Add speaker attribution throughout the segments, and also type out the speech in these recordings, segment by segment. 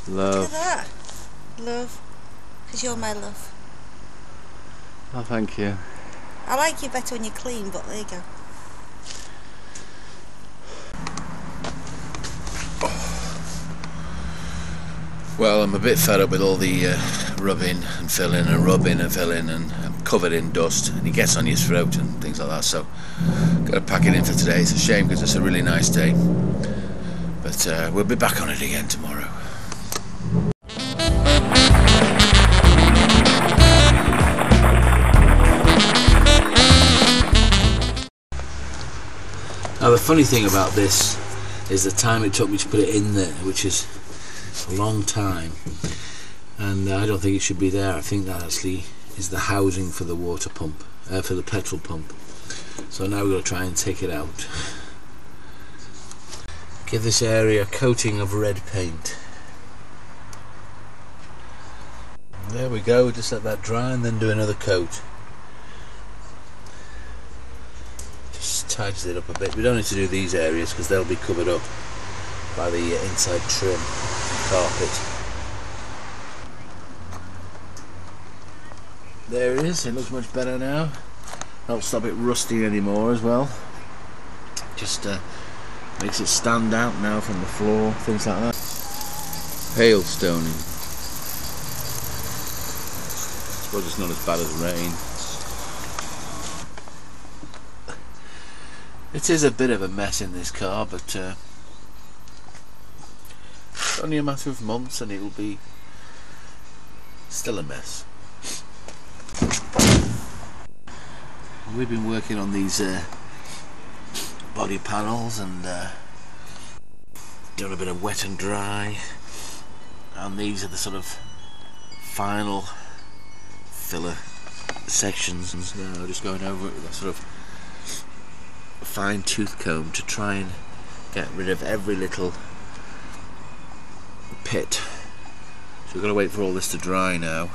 Speaker 1: Love.
Speaker 2: Look at that. Love. Because you're my love.
Speaker 1: Oh, thank you.
Speaker 2: I like you better when you're clean, but there you go.
Speaker 3: Well, I'm a bit fed up with all the rubbing and filling and rubbing and filling, and I'm covered in dust and it gets on your throat and things like that, so got to pack it in for today. It's a shame because it's a really nice day, but we'll be back on it again tomorrow. Now the funny thing about this is the time it took me to put it in there, which is a long time, and I don't think it should be there. I think that actually is the housing for the water pump, for the petrol pump. So now we're going to try and take it out. Give this area a coating of red paint. There we go, just let that dry and then do another coat. Just tidies it up a bit. We don't need to do these areas because they'll be covered up by the inside trim carpet. There it is, it looks much better now. Don't stop it rusting anymore as well. Just makes it stand out now from the floor, things like that. Hailstoning. I suppose it's not as bad as rain. It is a bit of a mess in this car, but it's only a matter of months and it will be still a mess. We've been working on these body panels and doing a bit of wet and dry, and these are the sort of final filler sections, and now just going over it with a sort of fine tooth comb to try and get rid of every little pit. So we're going to wait for all this to dry now.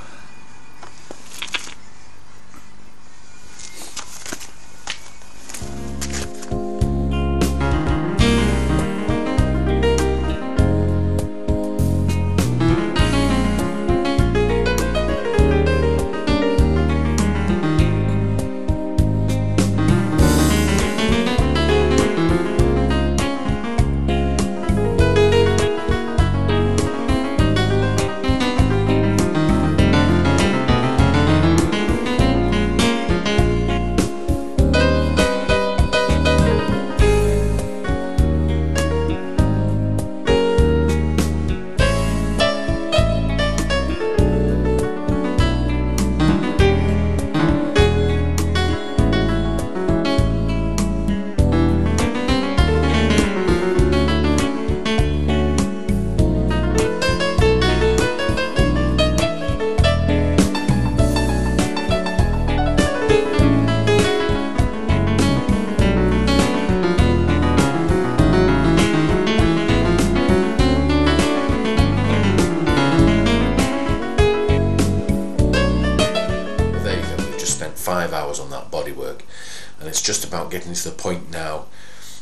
Speaker 3: Spent 5 hours on that bodywork, and it's just about getting to the point now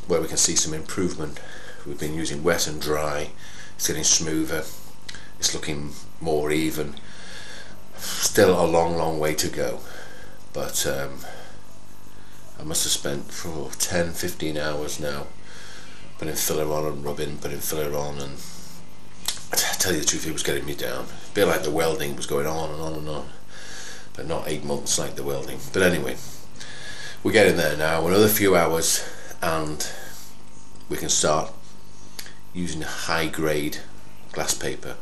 Speaker 3: where we can see some improvement. We've been using wet and dry, it's getting smoother, it's looking more even. Still a long way to go, but I must have spent 10-15 hours now putting filler on and rubbing, putting filler on, and I tell you the truth, it was getting me down. A bit like the welding was going on and on and on, but not 8 months like the welding. But anyway, we're getting there now. Another few hours and we can start using high grade glass paper,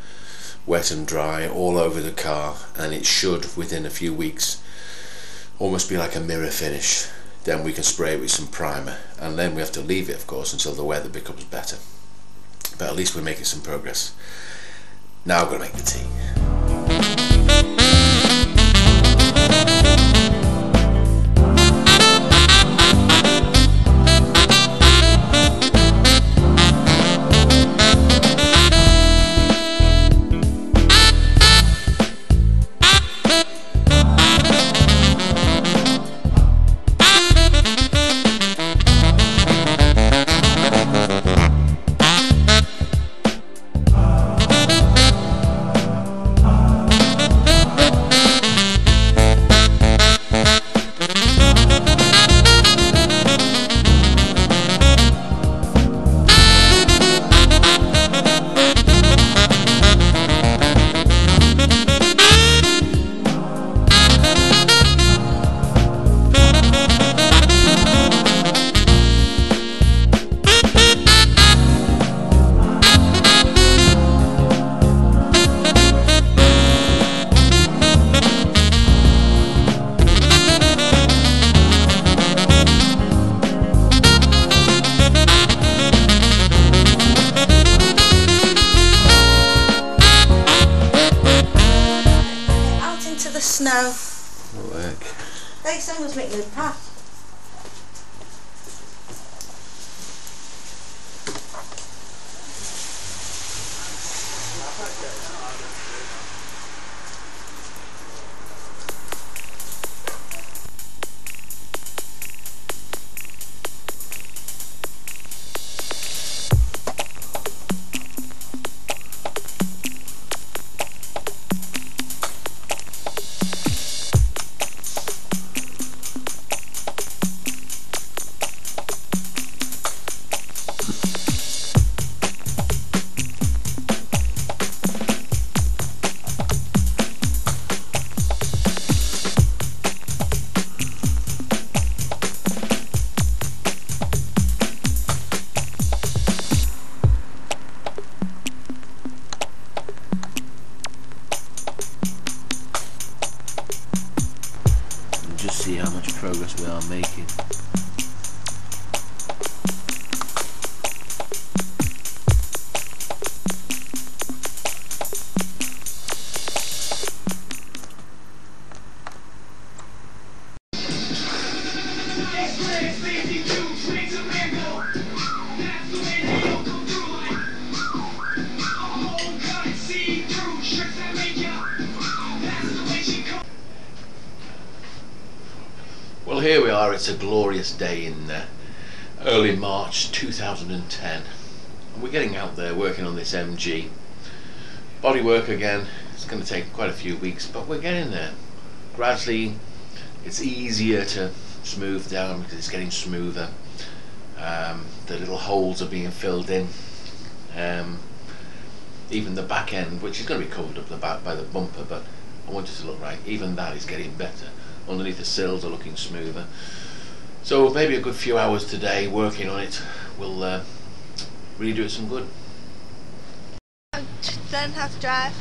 Speaker 3: wet and dry all over the car, and it should within a few weeks almost be like a mirror finish. Then we can spray it with some primer, and then we have to leave it of course until the weather becomes better, but at least we're making some progress. Now I'm going to make the tea.
Speaker 2: snow.
Speaker 1: What the heck?
Speaker 2: Hey, someone's making a path.
Speaker 1: Just see how much progress we are making.
Speaker 3: Well, here we are. It's a glorious day in early March 2010, and we're getting out there working on this MG bodywork again. It's going to take quite a few weeks, but we're getting there. Gradually it's easier to smooth down because it's getting smoother. The little holes are being filled in. Even the back end, which is going to be covered up the back by the bumper, but I want it to look right, even that is getting better. Underneath the sills are looking smoother. So maybe a good few hours today working on it will really do it some good.
Speaker 4: Learn how to drive.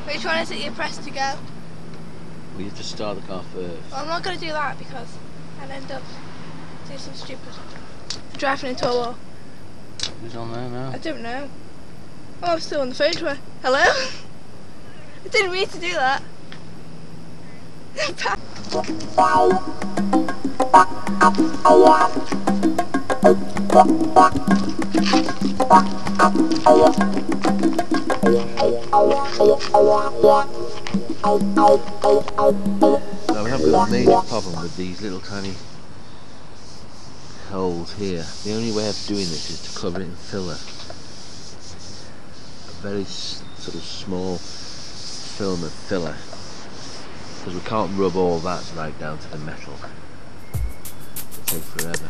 Speaker 4: Which one is it you press to go?
Speaker 1: Well, you have to start the car first.
Speaker 4: Well, I'm not going to do that because I'd end up doing some stupid driving into a wall.
Speaker 1: Who's on there now?
Speaker 4: I don't know. Oh, I'm still on the phone to her. Hello? I didn't mean to do that.
Speaker 1: Now we have got a major problem with these little tiny holes here. The only way of doing this is to cover it in filler. A very sort of small film of filler, because we can't rub all that right down to the metal. It'll take forever.